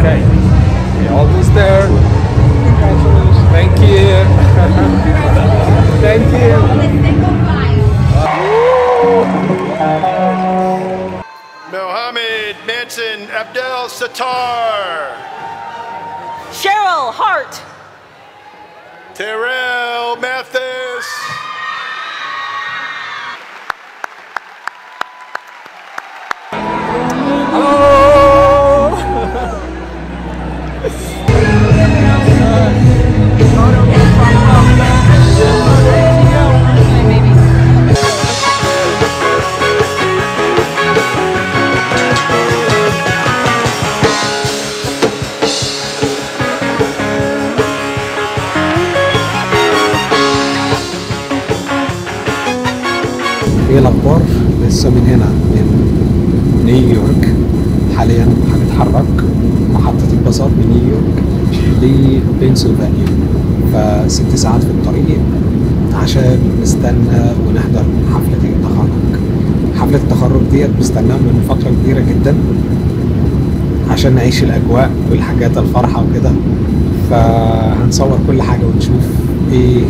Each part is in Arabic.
Okay, we're almost there. Congratulations. Thank you. Thank you. Mohammed Manson Abdel Sattar. Cheryl Hart. Terrell Mathis. ايه الاخبار؟ لسه من هنا من نيويورك حاليا هنتحرك محطة الباصات من نيويورك لبنسلفانيا، ف6 ساعات في الطريق عشان نستنى ونحضر حفلة التخرج. حفلة التخرج ديت بستناها من فترة كبيرة جدا عشان نعيش الأجواء والحاجات الفرحة وكده، فهنصور كل حاجة ونشوف ايه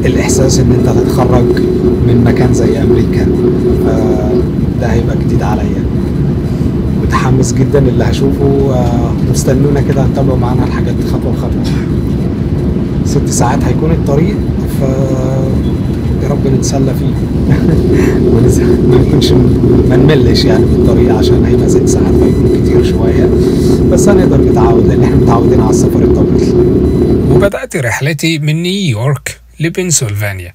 الإحساس إن أنت تتخرج من مكان زي أمريكا. فده هيبقى جديد عليا، متحمس جدا اللي هشوفه. واستنونا كده هتتابعوا معانا الحاجات خطوة بخطوة. 6 ساعات هيكون الطريق، ف يا رب نتسلى فيه ما نكونش ما نملش يعني بالطريق، عشان هيبقى 6 ساعات فيكون كتير شويه، بس هنقدر نتعود لان احنا متعودين على السفر الطويل. وبدأت رحلتي من نيويورك لبنسلفانيا،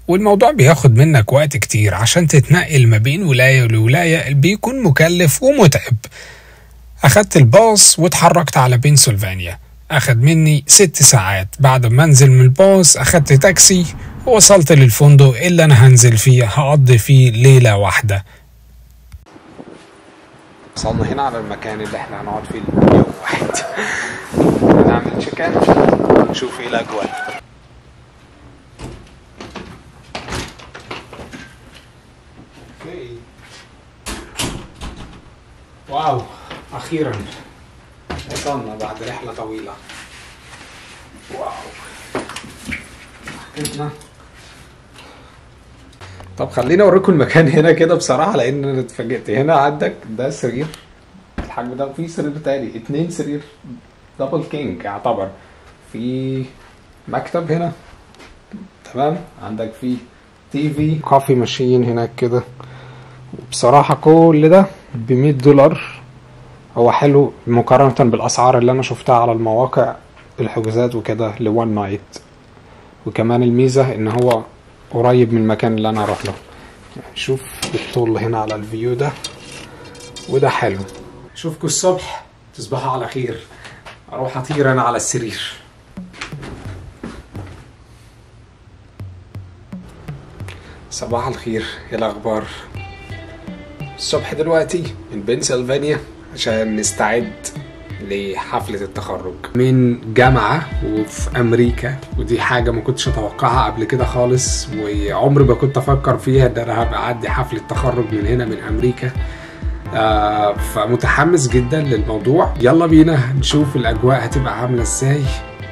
والموضوع بياخد منك وقت كتير عشان تتنقل ما بين ولاية لولاية، بيكون مكلف ومتعب. أخدت الباص واتحركت على بنسلفانيا، أخد مني 6 ساعات. بعد ما انزل من الباص أخدت تاكسي ووصلت للفندق اللي أنا هنزل فيه، هقضي فيه ليلة واحدة. وصلنا هنا على المكان اللي احنا هنقعد فيه يوم واحد. هنعمل تشيك ان ونشوف ايه الأجواء. واو، أخيرا وصلنا بعد رحلة طويلة. واو. طب خليني اوريكم المكان هنا كده بصراحة، لان انا اتفاجئت. هنا عندك ده سرير الحجم ده، وفي سرير تاني، 2 سرير دبل كينج يعتبر. في مكتب هنا، تمام. عندك في تي في، كوفي ماشين هناك كده. بصراحة كل ده ب$100. هو حلو مقارنة بالاسعار اللي انا شفتها على المواقع الحجوزات وكده ل1 نايت. وكمان الميزة ان هو قريب من المكان اللي انا هروح له. شوف الطول هنا على الفيو ده، وده حلو. اشوفكم الصبح، تصبحوا على خير. اروح اطير انا على السرير. صباح الخير، ايه الاخبار؟ الصبح دلوقتي من بنسلفانيا عشان نستعد لحفلة التخرج من جامعة وفي أمريكا، ودي حاجة ما كنتش أتوقعها قبل كده خالص، وعمري ما كنت أفكر فيها إن أنا هبقى أعدي حفلة تخرج من هنا من أمريكا. فمتحمس جدا للموضوع. يلا بينا نشوف الأجواء هتبقى عاملة إزاي،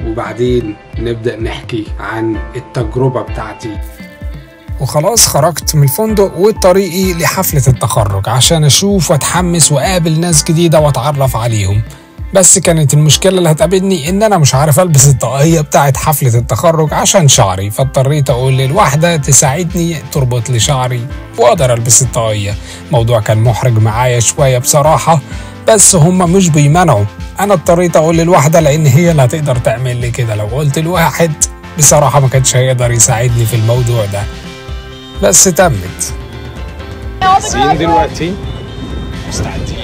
وبعدين نبدأ نحكي عن التجربة بتاعتي. وخلاص خرجت من الفندق وطريقي لحفلة التخرج عشان أشوف وأتحمس وأقابل ناس جديدة وأتعرف عليهم. بس كانت المشكلة اللي هتقابلني إن أنا مش عارف ألبس الطاقية بتاعت حفلة التخرج عشان شعري، فاضطريت أقول للواحدة تساعدني تربط لي شعري وأقدر ألبس الطاقية. الموضوع كان محرج معايا شوية بصراحة، بس هما مش بيمنعوا. أنا اضطريت أقول للواحدة لأن هي اللي هتقدر تعمل لي كده. لو قلت لواحد بصراحة ما كانش هيقدر يساعدني في الموضوع ده، بس تمت. سين دلوقتي مستعدين.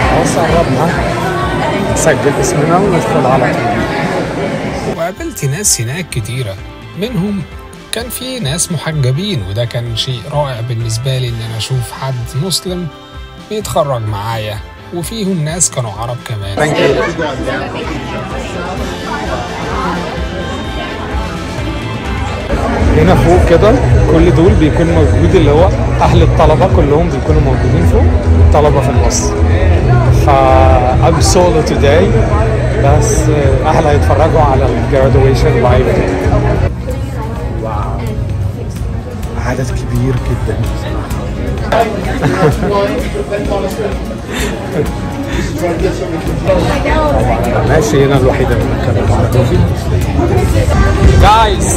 خلاص قربنا، سجل اسمنا وندخل على طول. وقابلت ناس هناك كتيرة، منهم كان في ناس محجبين، وده كان شيء رائع بالنسبة لي إن أنا أشوف حد مسلم بيتخرج معايا، وفيهم ناس كانوا عرب كمان. هنا فوق كده كل دول بيكون موجود اللي هو اهل الطلبه كلهم بيكونوا موجودين فوق، الطلبه في النص. I'm solo today بس اهل هيتفرجوا على الجرادويشن لايف. واو عدد كبير جدا ماشي. هنا الوحيدة اللي بنتكلم عربي. Guys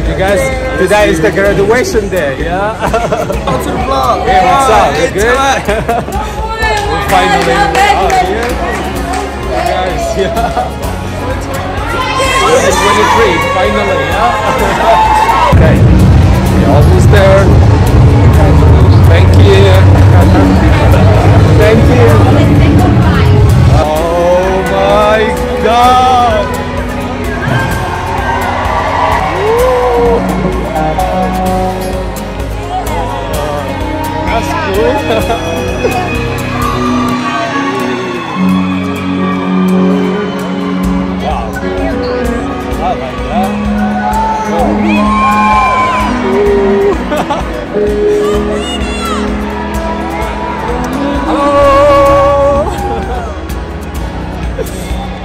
You guys, today is the graduation day, yeah? Hey, what's up? You good? We're finally here. Guys, yeah. 23, finally, yeah? Okay, we're almost there. Thank you. Thank you. Oh my God. That's cool. Wow. I like that. Oh.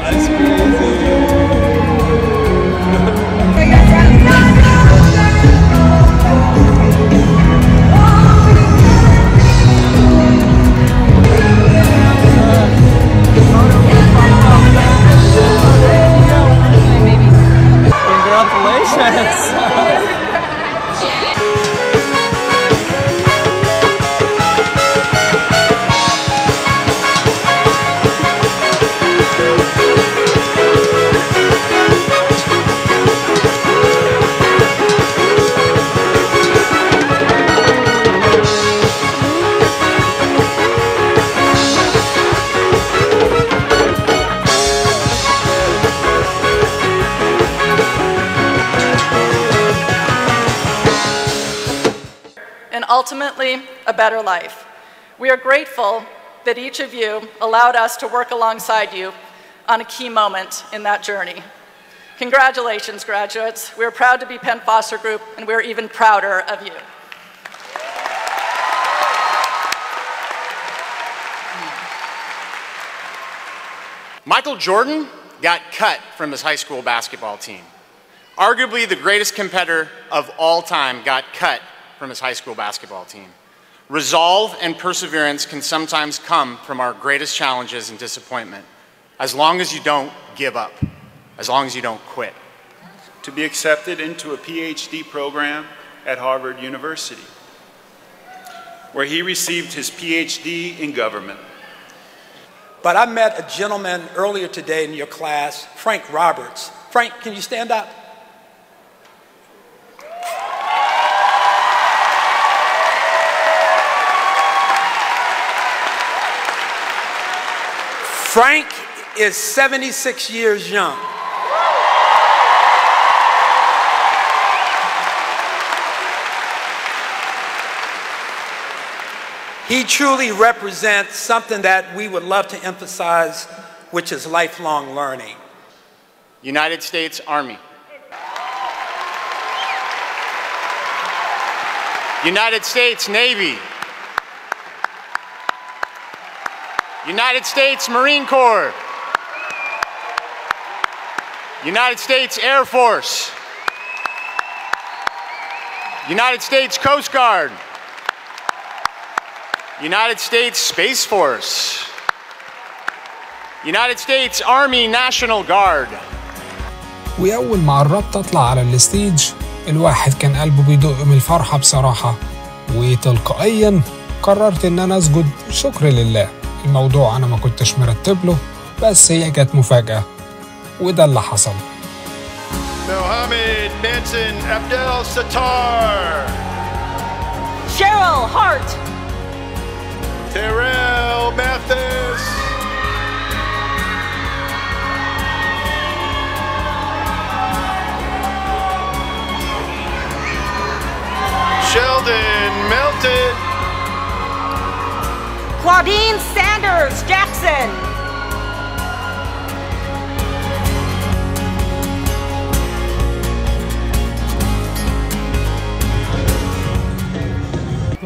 That's crazy. Congratulations! And ultimately, a better life. We are grateful that each of you allowed us to work alongside you on a key moment in that journey. Congratulations, graduates. We're proud to be Penn Foster Group, and we're even prouder of you. Michael Jordan got cut from his high school basketball team. Arguably the greatest competitor of all time got cut from his high school basketball team. Resolve and perseverance can sometimes come from our greatest challenges and disappointment, as long as you don't give up, as long as you don't quit. To be accepted into a PhD program at Harvard University, where he received his PhD in government. But I met a gentleman earlier today in your class, Frank Roberts. Frank, can you stand up? Frank is 76 years young. He truly represents something that we would love to emphasize, which is lifelong learning. United States Army. United States Navy. United States Marine Corps. United States Air Force. United States Coast Guard. United States Space Force. United States Army National Guard. وأول ما قربت أطلع على الستيج الواحد كان قلبه بيدق من الفرحة بصراحة، وتلقائيا قررت إن أنا أسجد شكر لله. الموضوع أنا ما كنتش مرتب له، بس هي كانت مفاجأة وده اللي حصل. Mohammed Manson Abdel Sattar. Cheryl Hart. Terrell Mathis. Sheldon Melton. Claudine Sanders Jackson.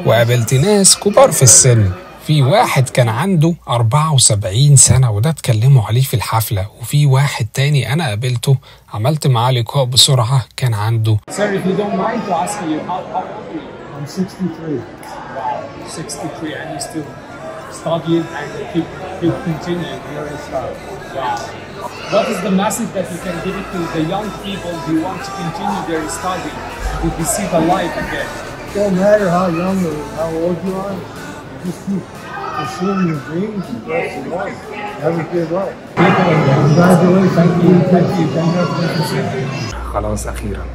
وقابلت ناس كبار في السن، في واحد كان عنده 74 سنة وده اتكلموا عليه في الحفلة، وفي واحد تاني أنا قابلته عملت معاه لقاء بسرعة كان عنده. Sir, if you don't mind to ask you, how old are you? I'm 63. Wow, 63 and you still studying and keep continuing. Very sharp. Wow. What is the message that you can give it to the young people who want to continue their study, to see the light again? Don't matter how young or how old you are, just keep pursuing your dreams and press the Lord. Never give up. Congratulations. Thank you. خلاص أخيرا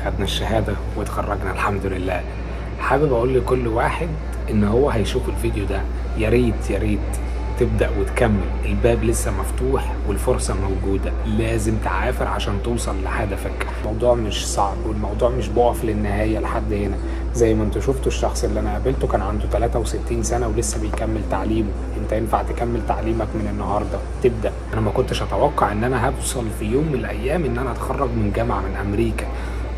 خدنا الشهادة واتخرجنا الحمد لله. حابب أقول لكل واحد إن هو هيشوف الفيديو ده يا ريت تبدأ وتكمل، الباب لسه مفتوح والفرصة موجودة، لازم تعافر عشان توصل لهدفك. الموضوع مش صعب والموضوع مش بقف للنهاية لحد هنا. زي ما انتوا شفتوا الشخص اللي انا قابلته كان عنده 63 سنة ولسه بيكمل تعليمه. انت ينفع تكمل تعليمك من النهاردة، تبدأ. انا ما كنتش اتوقع ان انا هوصل في يوم من الايام ان انا اتخرج من جامعة من امريكا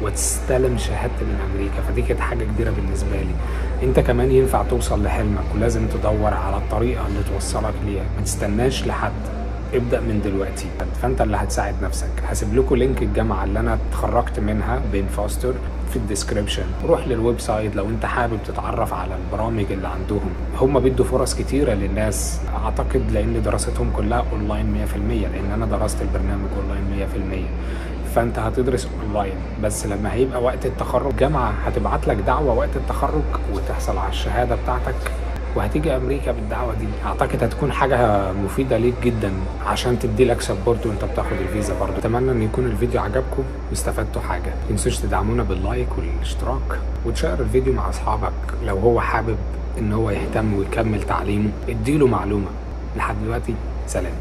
وتستلم شهادتي من امريكا، فدي كانت حاجه كبيره بالنسبه لي. انت كمان ينفع توصل لحلمك ولازم تدور على الطريقه اللي توصلك ليها، ما تستناش لحد، ابدا من دلوقتي. فانت اللي هتساعد نفسك. هسيب لكم لينك الجامعه اللي انا اتخرجت منها بين فاستر في الديسكريبشن. روح للويب سايت لو انت حابب تتعرف على البرامج اللي عندهم. هم بيدوا فرص كتيره للناس اعتقد لان دراستهم كلها اونلاين 100%، لان انا درست البرنامج اونلاين 100%. فانت هتدرس اونلاين، بس لما هيبقى وقت التخرج جامعه هتبعت لك دعوه وقت التخرج وتحصل على الشهاده بتاعتك وهتيجي امريكا بالدعوه دي. اعتقد هتكون حاجه مفيده ليك جدا عشان تدي لك سبورت وانت بتاخد الفيزا برضه. اتمنى ان يكون الفيديو عجبكم واستفدتوا حاجه. متنسوش تدعمونا باللايك والاشتراك وتشير الفيديو مع اصحابك. لو هو حابب ان هو يهتم ويكمل تعليمه اديله معلومه. لحد دلوقتي سلام.